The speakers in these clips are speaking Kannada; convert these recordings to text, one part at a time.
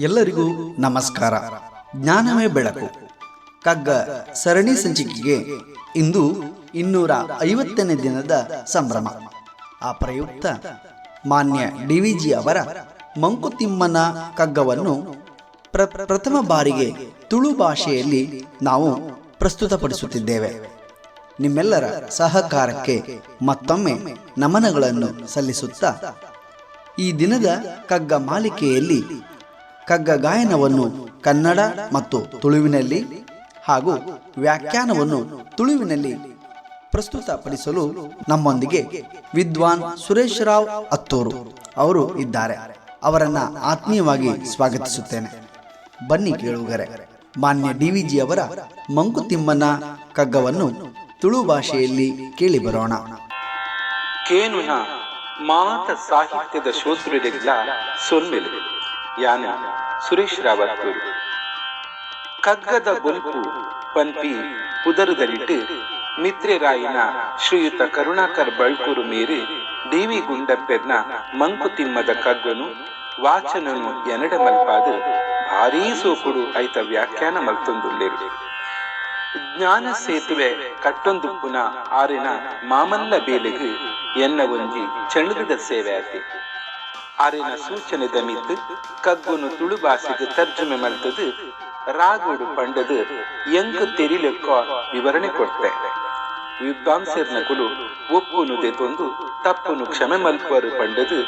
ಎಲ್ಲರಿಗೂ ನಮಸ್ಕಾರ. ಜ್ಞಾನವೇ ಬೆಳಕು ಕಗ್ಗ ಸರಣಿ ಸಂಚಿಕೆಗೆ ಇಂದು 250ನೇ ದಿನದ ಸಂಭ್ರಮ. ಆ ಪ್ರಯುಕ್ತ ಮಾನ್ಯ ಡಿವಿಜಿ ಅವರ ಮಂಕುತಿಮ್ಮನ ಕಗ್ಗವನ್ನು ಪ್ರಥಮ ಬಾರಿಗೆ ತುಳು ಭಾಷೆಯಲ್ಲಿ ನಾವು ಪ್ರಸ್ತುತಪಡಿಸುತ್ತಿದ್ದೇವೆ. ನಿಮ್ಮೆಲ್ಲರ ಸಹಕಾರಕ್ಕೆ ಮತ್ತೊಮ್ಮೆ ನಮನಗಳನ್ನು ಸಲ್ಲಿಸುತ್ತಾ ಈ ದಿನದ ಕಗ್ಗ ಮಾಲಿಕೆಯಲ್ಲಿ ಕಗ್ಗ ಗಾಯನವನ್ನು ಕನ್ನಡ ಮತ್ತು ತುಳುವಿನಲ್ಲಿ ಹಾಗೂ ವ್ಯಾಖ್ಯಾನವನ್ನು ತುಳುವಿನಲ್ಲಿ ಪ್ರಸ್ತುತಪಡಿಸಲು ನಮ್ಮೊಂದಿಗೆ ವಿದ್ವಾನ್ ಸುರೇಶ್ ರಾವ್ ಅತ್ತೂರು ಅವರು ಇದ್ದಾರೆ. ಅವರನ್ನ ಆತ್ಮೀಯವಾಗಿ ಸ್ವಾಗತಿಸುತ್ತೇನೆ. ಬನ್ನಿ ಕೇಳುಗರೆ, ಮಾನ್ಯ ಡಿವಿಜಿ ಅವರ ಮಂಕುತಿಮ್ಮನ ಕಗ್ಗವನ್ನು ತುಳು ಭಾಷೆಯಲ್ಲಿ ಕೇಳಿ ಬರೋಣ. ಕೇನುನ ಮಾತ ಸಾಹಿತ್ಯದ ಶೋಧೃಡೆಗಳ ಸೊನ್ನೆಲೆ ಯಾನ ಸುರೇಶ್ ರಾವತ್ತೂರು. ಕಗ್ಗದ ಬೊಲ್ಪು ಪಂಪಿ ಉದರದಲ್ಲಿಟ್ಟು ಮಿತ್ರೆರಾಯಿನ ಶ್ರೀಯುತ ಕರುಣಾಕರ್ ಬಳ್ಕೂರು ಮೇರೆ ಡಿ.ವಿ. ಗುಂಡಪ್ಪೆರ್ನ ಮಂಕುತಿಮ್ಮದ ಕಗ್ಗನು ವಾಚನನು ಎನಡ ಮಲ್ಪಾದ ಭಾರೀ ಸೋಕುಡು ಐತ ವ್ಯಾಖ್ಯಾನ ಮಲ್ತೊಂದುಲ್ಲೇರು. ಜ್ಞಾನ ಸೇತುವೆ ಕಟ್ಟೊಂದುಪ್ಪುನ ಆರಿನ ಮಾಮಲ್ಲ ಬೇಲೆಗು ಎನ್ನ ಒಂಜಿ ಚಣುಗದ ಸೇವೆ ಆತಿ. ಆರಿನ ಸೂಚನೆ ದಮಿತ್ತು ಕಗ್ಗುನು ತುಳು ಭಾಷೆಗೆ ತರ್ಜುಮೆ ಮಲ್ತದು ರಾಗೋಡು ಪಂಡದು ಎಂಕು ತೆರಿಲೆಕ್ಕ ವಿವರಣೆ ಕೊಡ್ತೆ. ವಿದ್ವಾಂಸರ್ನ ಕುಲು ಒಪ್ಪುನು ದೆತೊಂದು ತಪ್ಪುನು ಕ್ಷಮೆ ಮಲ್ಪರು ಪಂಡದು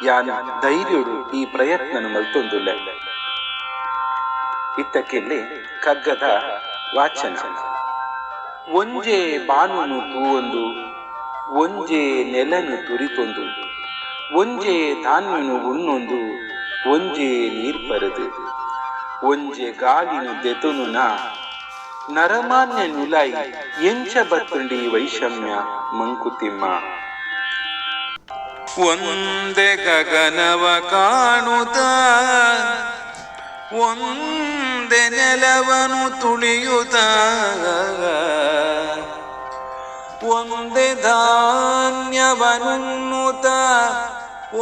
ಯಾನ ಧೈರ್ಯಡು ಈ ಪ್ರಯತ್ನನು ಮಲ್ತೊಂದುಲ್ಲ. ಇತ್ತಕ್ಕೆಲ್ಲಿ ಕಗ್ಗದ ವಾಚನ. ಒಂಜೆ ಬಾನುನು ತೂವೊಂದು, ಒಂಜೆ ನೆಲನು ತುರಿತೊಂದು, ಒಂಜೆ ಧಾನ್ಯನು ಉಣ್ಣೊಂದು, ಒಂಜೆ ನೀರ್ಪರದು, ಒಂಜೆ ಗಾಳಿನು ದೆತೊನುನ ನರಮಾನ್ಯ ನುಲಾಯಿ ಎಂಚ ಬತ್ತುಂಡಿ ವೈಷಮ್ಯ ಮಂಕುತಿಮ್ಮ. ಒಂದೆ ಗಗನವ ಕಾಣುತ್ತ ಒಂದೆ ನೆಲವನು ತುಳಿಯುತ್ತ, ಒಂದೇ ಧಾನ್ಯವನುನ್ನುತ್ತ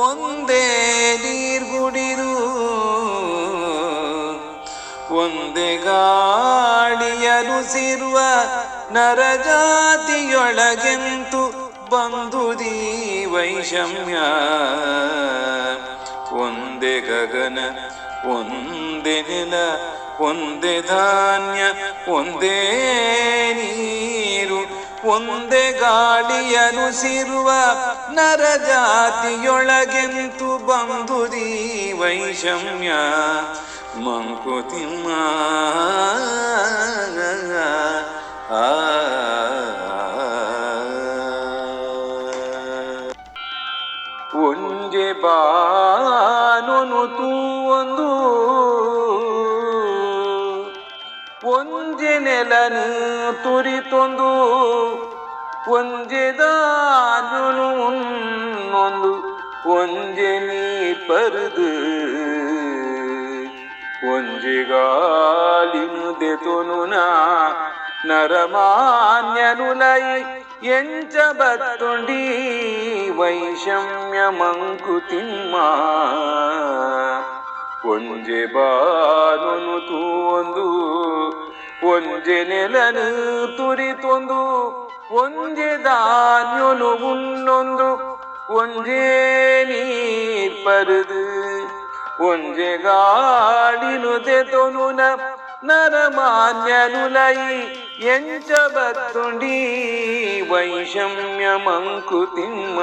ಒಂದೇ ನೀರ್ಗುಡಿದು, ಒಂದೇ ಗಾಳಿಯನುಸಿರುವ ನರಜಾತಿಯೊಳಗೆಂತು ಬಂದುದೀ ವೈಷಮ್ಯ. ಒಂದೇ ಗಗನ, ಒಂದೇ ನೆಲ, ಒಂದೇ ಧಾನ್ಯ, ಒಂದೇ ನೀರು, ಒಂದೇ ಗಾಳಿಯನುಸಿರುವ ನರಜಾತಿಯೊಳಗೆಂತು ಬಂದುದೀ ವೈಷಮ್ಯ ಮಂಕುತಿಮ್ಮ. ಒಂಜೆ ಬಾನುನು ತೂವೊಂದು, ಒಂಜೆ ನೆಲನು ತುರಿತೊಂದು, ಒಂಜೆ ದಾನುನು ಉಣ್ಣೊಂದು, ಒಂಜೆ ನೀರ್ಪರದು, ಒಂಜೆ ಗಾಳಿನು ದೆತೊನುನ ನರಮಾನ್ಯನುಲೈ ಎಂಚ ಬತ್ತುಂಡಿ ವೈಷಮ್ಯ ಮಂಕುತಿಮ್ಮ. ಒಂಜೆ ಬಾನುನು ತೂವೊಂದು, ಒಂಜೆ ನೆಲನು ತುರಿತೊಂದು, ಒಂಜೆ ಧಾನ್ಯನು ಉಣ್ಣೊಂದು, ಒಂಜೆ ನೀರ್ಪರದು, ಒಂಜೆ ಗಾಳಿನು ದೆತೊನುನ ನರಮಾನ್ಯನುಲೈ ಎಂಚ ಬತ್ತುಂಡಿ ವೈಷಮ್ಯ ಮಂಕುತಿಮ್ಮ.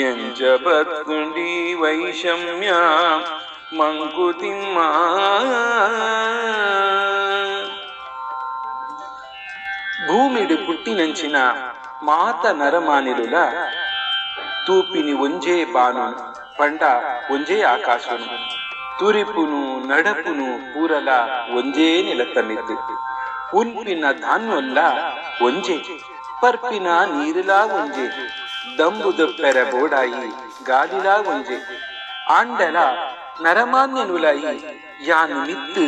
ಎಂಚ ಬತ್ತುಂಡಿ ವೈಷಮ್ಯ ಮಂಕುತಿಮ್ಮ. ಭೂಮಿಡು ಪುಟ್ಟಿನಂಚಿನ ಮಾತ ನರಮಾನಿರುಲ ತೂಪಿನಿ ಒಂಜೇ ಬಾನು ಪಂಡ ಒಂಜೇ ಆಕಾಶನು, ತುರಿಪುನು ನಡಪುನು ಪೂರಲ ಒಂಜೇ ನೆಲತನ್ನಿತ್ತು. ಉನ್ಪಿನ ಧಾನ್ಯಲ್ಲ ಒಂಜೆ, ಪರ್ಪಿನ ನೀರಿಲ ಒಂಜೆ, ದಂಬುದಪ್ಪೆರ ಬೋಡಾಯಿ ಗಾಲಿಲ ಒಂಜೆ, ಆಂಡಲ ನರಮಾನ್ಯ ನುಲಾಯಿ ಯಾನು ಮಿತ್ತು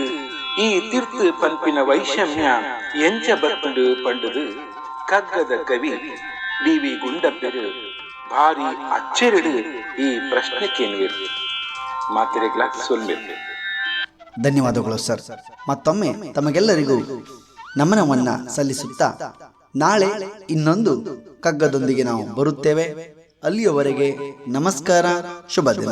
ಈ ತೀರ್ಥ ಪಂಪಿನ ವೈಷಮ್ಯ ಎಂಚ ಬತ್ತುಂಡು ಪಂಡುದು ಕಗ್ಗದ ಕವಿ ಡಿ.ವಿ. ಗುಂಡಪ್ಪೆರು ಭಾರಿ ಅಚ್ಚರಿಡು ಈ ಪ್ರಶ್ನೆ ಕೇಳುವೆ. ಮಾತ್ರೆಗಳ ಸೊಲ್ಮೆ. ಧನ್ಯವಾದಗಳು ಸರ್. ಮತ್ತೊಮ್ಮೆ ತಮಗೆಲ್ಲರಿಗೂ ನಮನವನ್ನ ಸಲ್ಲಿಸುತ್ತಾ ನಾಳೆ ಇನ್ನೊಂದು ಕಗ್ಗದೊಂದಿಗೆ ನಾವು ಬರುತ್ತೇವೆ. ಅಲ್ಲಿಯವರೆಗೆ ನಮಸ್ಕಾರ, ಶುಭ ದಿನ.